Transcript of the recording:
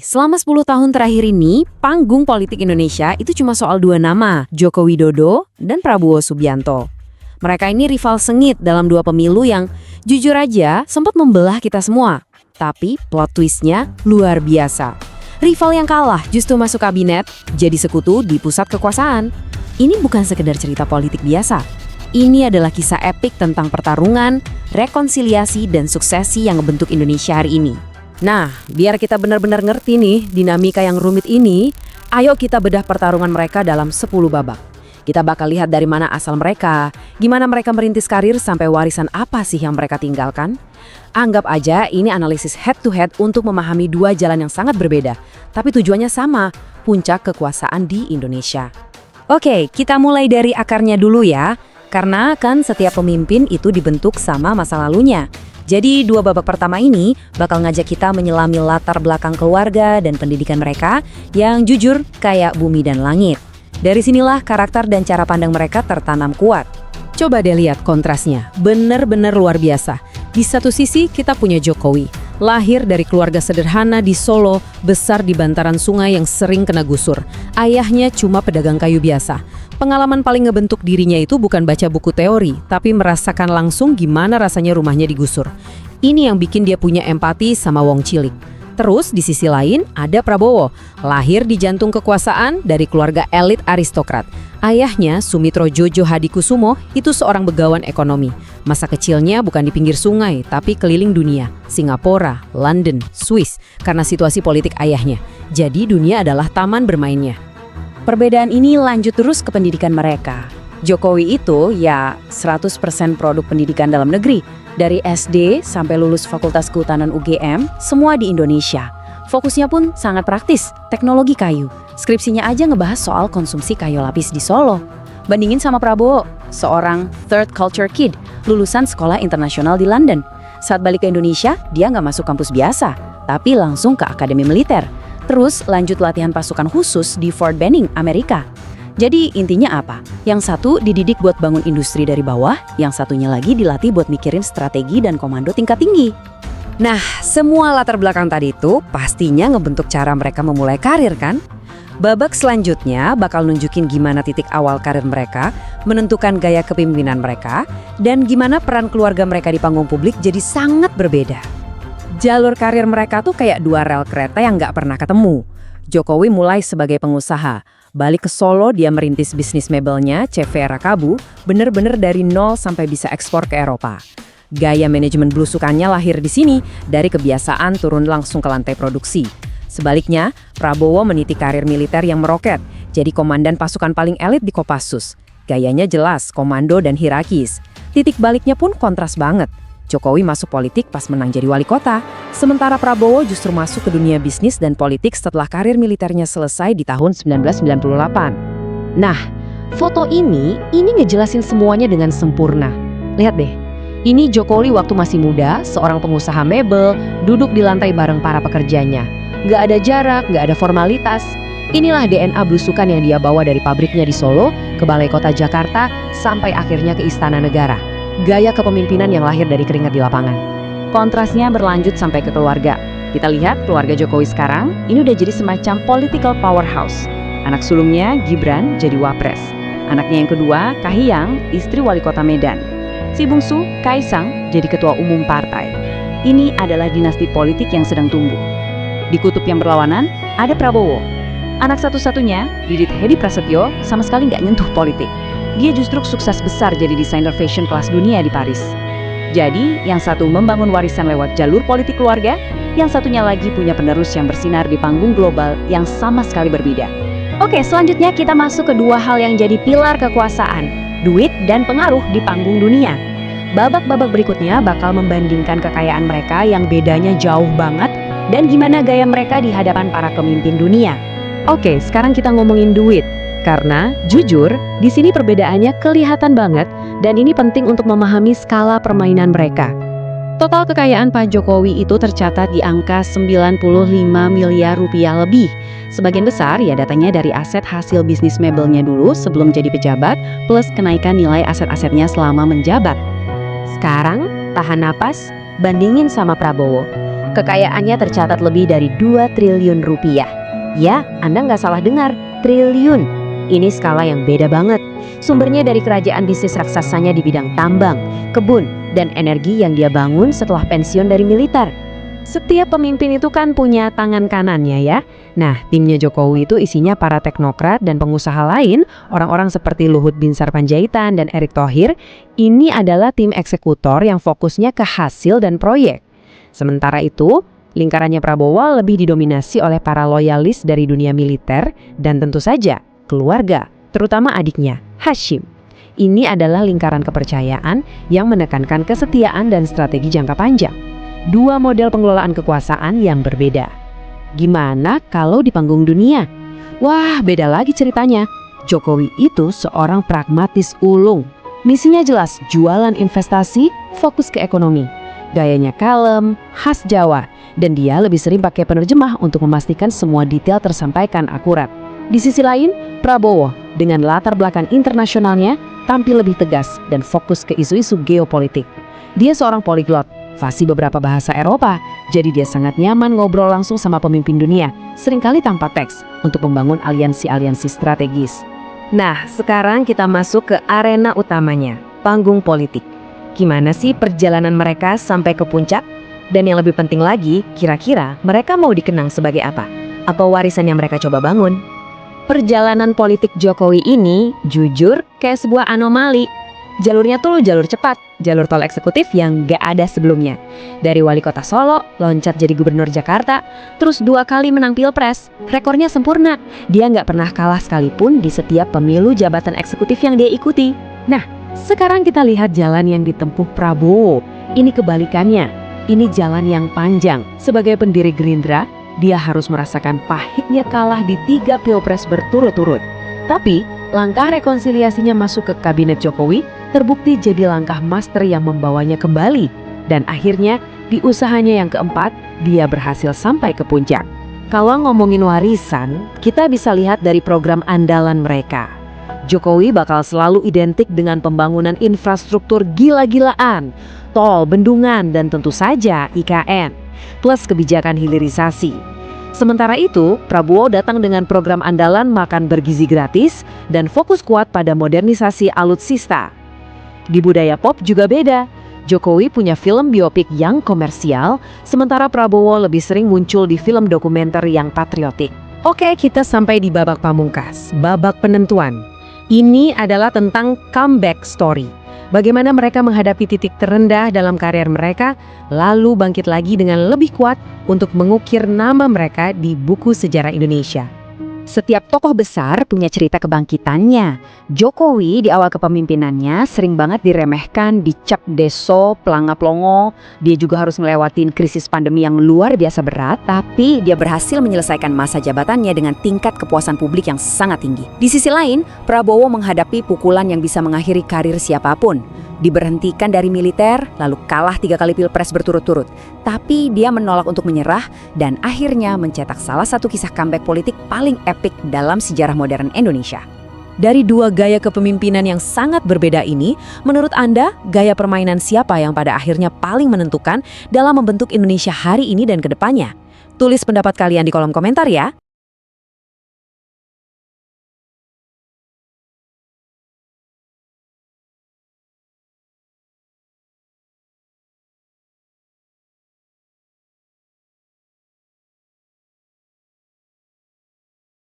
Selama 10 tahun terakhir ini, panggung politik Indonesia itu cuma soal dua nama, Joko Widodo dan Prabowo Subianto. Mereka ini rival sengit dalam dua pemilu yang jujur aja sempat membelah kita semua. Tapi plot twistnya luar biasa. Rival yang kalah justru masuk kabinet, jadi sekutu di pusat kekuasaan. Ini bukan sekedar cerita politik biasa. Ini adalah kisah epik tentang pertarungan, rekonsiliasi, dan suksesi yang ngebentuk Indonesia hari ini. Nah, biar kita benar-benar ngerti nih dinamika yang rumit ini, ayo kita bedah pertarungan mereka dalam 10 babak. Kita bakal lihat dari mana asal mereka, gimana mereka merintis karir sampai warisan apa sih yang mereka tinggalkan. Anggap aja ini analisis head to head untuk memahami dua jalan yang sangat berbeda, tapi tujuannya sama, puncak kekuasaan di Indonesia. Oke, kita mulai dari akarnya dulu ya, karena kan setiap pemimpin itu dibentuk sama masa lalunya. Jadi dua babak pertama ini bakal ngajak kita menyelami latar belakang keluarga dan pendidikan mereka yang jujur kayak bumi dan langit. Dari sinilah karakter dan cara pandang mereka tertanam kuat. Coba deh lihat kontrasnya, bener-bener luar biasa. Di satu sisi kita punya Jokowi, lahir dari keluarga sederhana di Solo, besar di bantaran sungai yang sering kena gusur. Ayahnya cuma pedagang kayu biasa. Pengalaman paling ngebentuk dirinya itu bukan baca buku teori, tapi merasakan langsung gimana rasanya rumahnya digusur. Ini yang bikin dia punya empati sama Wong Cilik. Terus di sisi lain ada Prabowo, lahir di jantung kekuasaan dari keluarga elit aristokrat. Ayahnya, Sumitro Jojo Hadikusumo, itu seorang begawan ekonomi. Masa kecilnya bukan di pinggir sungai, tapi keliling dunia. Singapura, London, Swiss, karena situasi politik ayahnya. Jadi dunia adalah taman bermainnya. Perbedaan ini lanjut terus ke pendidikan mereka. Jokowi itu ya 100% produk pendidikan dalam negeri. Dari SD sampai lulus Fakultas Kehutanan UGM, semua di Indonesia. Fokusnya pun sangat praktis, teknologi kayu. Skripsinya aja ngebahas soal konsumsi kayu lapis di Solo. Bandingin sama Prabowo, seorang third culture kid, lulusan sekolah internasional di London. Saat balik ke Indonesia, dia nggak masuk kampus biasa, tapi langsung ke akademi militer. Terus lanjut latihan pasukan khusus di Fort Benning, Amerika. Jadi intinya apa? Yang satu dididik buat bangun industri dari bawah, yang satunya lagi dilatih buat mikirin strategi dan komando tingkat tinggi. Nah, semua latar belakang tadi itu pastinya ngebentuk cara mereka memulai karir kan? Babak selanjutnya bakal nunjukin gimana titik awal karir mereka, menentukan gaya kepemimpinan mereka, dan gimana peran keluarga mereka di panggung publik jadi sangat berbeda. Jalur karir mereka tuh kayak dua rel kereta yang nggak pernah ketemu. Jokowi mulai sebagai pengusaha. Balik ke Solo, dia merintis bisnis mebelnya, CV Rakabu, bener-bener dari nol sampai bisa ekspor ke Eropa. Gaya manajemen belusukannya lahir di sini, dari kebiasaan turun langsung ke lantai produksi. Sebaliknya, Prabowo meniti karir militer yang meroket, jadi komandan pasukan paling elit di Kopassus. Gayanya jelas, komando dan hierarkis. Titik baliknya pun kontras banget. Jokowi masuk politik pas menang jadi wali kota, sementara Prabowo justru masuk ke dunia bisnis dan politik setelah karir militernya selesai di tahun 1998. Nah, foto ini ngejelasin semuanya dengan sempurna. Lihat deh, ini Jokowi waktu masih muda, seorang pengusaha mebel, duduk di lantai bareng para pekerjanya. Nggak ada jarak, nggak ada formalitas. Inilah DNA belusukan yang dia bawa dari pabriknya di Solo, ke Balai Kota Jakarta, sampai akhirnya ke Istana Negara. Gaya kepemimpinan yang lahir dari keringat di lapangan. Kontrasnya berlanjut sampai ke keluarga. Kita lihat keluarga Jokowi sekarang, ini udah jadi semacam political powerhouse. Anak sulungnya, Gibran, jadi wapres. Anaknya yang kedua, Kahiyang, istri wali kota Medan. Si bungsu, Kaisang, jadi ketua umum partai. Ini adalah dinasti politik yang sedang tumbuh. Di kutub yang berlawanan, ada Prabowo. Anak satu-satunya, Didit Hedi Prasetyo, sama sekali nggak nyentuh politik. Dia justru sukses besar jadi desainer fashion kelas dunia di Paris. Jadi, yang satu membangun warisan lewat jalur politik keluarga, yang satunya lagi punya penerus yang bersinar di panggung global yang sama sekali berbeda. Oke, selanjutnya kita masuk ke dua hal yang jadi pilar kekuasaan, duit dan pengaruh di panggung dunia. Babak-babak berikutnya bakal membandingkan kekayaan mereka yang bedanya jauh banget dan gimana gaya mereka di hadapan para pemimpin dunia. Oke, sekarang kita ngomongin duit. Karena, jujur, di sini perbedaannya kelihatan banget dan ini penting untuk memahami skala permainan mereka. Total kekayaan Pak Jokowi itu tercatat di angka 95 miliar rupiah lebih. Sebagian besar ya datanya dari aset hasil bisnis mebelnya dulu sebelum jadi pejabat, plus kenaikan nilai aset-asetnya selama menjabat. Sekarang, tahan napas, bandingin sama Prabowo. Kekayaannya tercatat lebih dari 2 triliun rupiah. Ya, Anda nggak salah dengar, triliun. Ini skala yang beda banget. Sumbernya dari kerajaan bisnis raksasanya di bidang tambang, kebun, dan energi yang dia bangun setelah pensiun dari militer. Setiap pemimpin itu kan punya tangan kanannya ya. Nah, timnya Jokowi itu isinya para teknokrat dan pengusaha lain, orang-orang seperti Luhut Binsar Panjaitan dan Erick Thohir. Ini adalah tim eksekutor yang fokusnya ke hasil dan proyek. Sementara itu, lingkarannya Prabowo lebih didominasi oleh para loyalis dari dunia militer dan tentu saja keluarga, terutama adiknya, Hashim. Ini adalah lingkaran kepercayaan yang menekankan kesetiaan dan strategi jangka panjang. Dua model pengelolaan kekuasaan yang berbeda. Gimana kalau di panggung dunia? Wah, beda lagi ceritanya. Jokowi itu seorang pragmatis ulung. Misinya jelas, jualan investasi, fokus ke ekonomi. Gayanya kalem, khas Jawa, dan dia lebih sering pakai penerjemah untuk memastikan semua detail tersampaikan akurat. Di sisi lain, Prabowo dengan latar belakang internasionalnya tampil lebih tegas dan fokus ke isu-isu geopolitik. Dia seorang poliglot, fasih beberapa bahasa Eropa, jadi dia sangat nyaman ngobrol langsung sama pemimpin dunia, seringkali tanpa teks, untuk membangun aliansi-aliansi strategis. Nah, sekarang kita masuk ke arena utamanya, panggung politik. Gimana sih perjalanan mereka sampai ke puncak? Dan yang lebih penting lagi, kira-kira mereka mau dikenang sebagai apa? Apa warisan yang mereka coba bangun? Perjalanan politik Jokowi ini jujur kayak sebuah anomali. Jalurnya tuh jalur cepat, jalur tol eksekutif yang gak ada sebelumnya. Dari wali kota Solo, loncat jadi gubernur Jakarta, terus 2 kali menang pilpres. Rekornya sempurna, dia gak pernah kalah sekalipun di setiap pemilu jabatan eksekutif yang dia ikuti. Nah, sekarang kita lihat jalan yang ditempuh Prabowo. Ini kebalikannya, ini jalan yang panjang. Sebagai pendiri Gerindra, dia harus merasakan pahitnya kalah di 3 pilpres berturut-turut. Tapi, langkah rekonsiliasinya masuk ke kabinet Jokowi terbukti jadi langkah master yang membawanya kembali. Dan akhirnya, di usahanya yang keempat, dia berhasil sampai ke puncak. Kalau ngomongin warisan, kita bisa lihat dari program andalan mereka. Jokowi bakal selalu identik dengan pembangunan infrastruktur gila-gilaan, tol, bendungan, dan tentu saja IKN, plus kebijakan hilirisasi. Sementara itu, Prabowo datang dengan program andalan makan bergizi gratis dan fokus kuat pada modernisasi alutsista. Di budaya pop juga beda. Jokowi punya film biopik yang komersial, sementara Prabowo lebih sering muncul di film dokumenter yang patriotik. Oke, kita sampai di babak pamungkas, babak penentuan. Ini adalah tentang comeback story. Bagaimana mereka menghadapi titik terendah dalam karir mereka, lalu bangkit lagi dengan lebih kuat untuk mengukir nama mereka di buku sejarah Indonesia. Setiap tokoh besar punya cerita kebangkitannya. Jokowi di awal kepemimpinannya sering banget diremehkan, dicap deso, pelanga-pelongo. Dia juga harus ngelewatin krisis pandemi yang luar biasa berat, tapi dia berhasil menyelesaikan masa jabatannya dengan tingkat kepuasan publik yang sangat tinggi. Di sisi lain, Prabowo menghadapi pukulan yang bisa mengakhiri karir siapapun. Diberhentikan dari militer, lalu kalah 3 kali pilpres berturut-turut. Tapi dia menolak untuk menyerah dan akhirnya mencetak salah satu kisah comeback politik paling epik dalam sejarah modern Indonesia. Dari 2 gaya kepemimpinan yang sangat berbeda ini, menurut Anda, gaya permainan siapa yang pada akhirnya paling menentukan dalam membentuk Indonesia hari ini dan ke depannya? Tulis pendapat kalian di kolom komentar ya.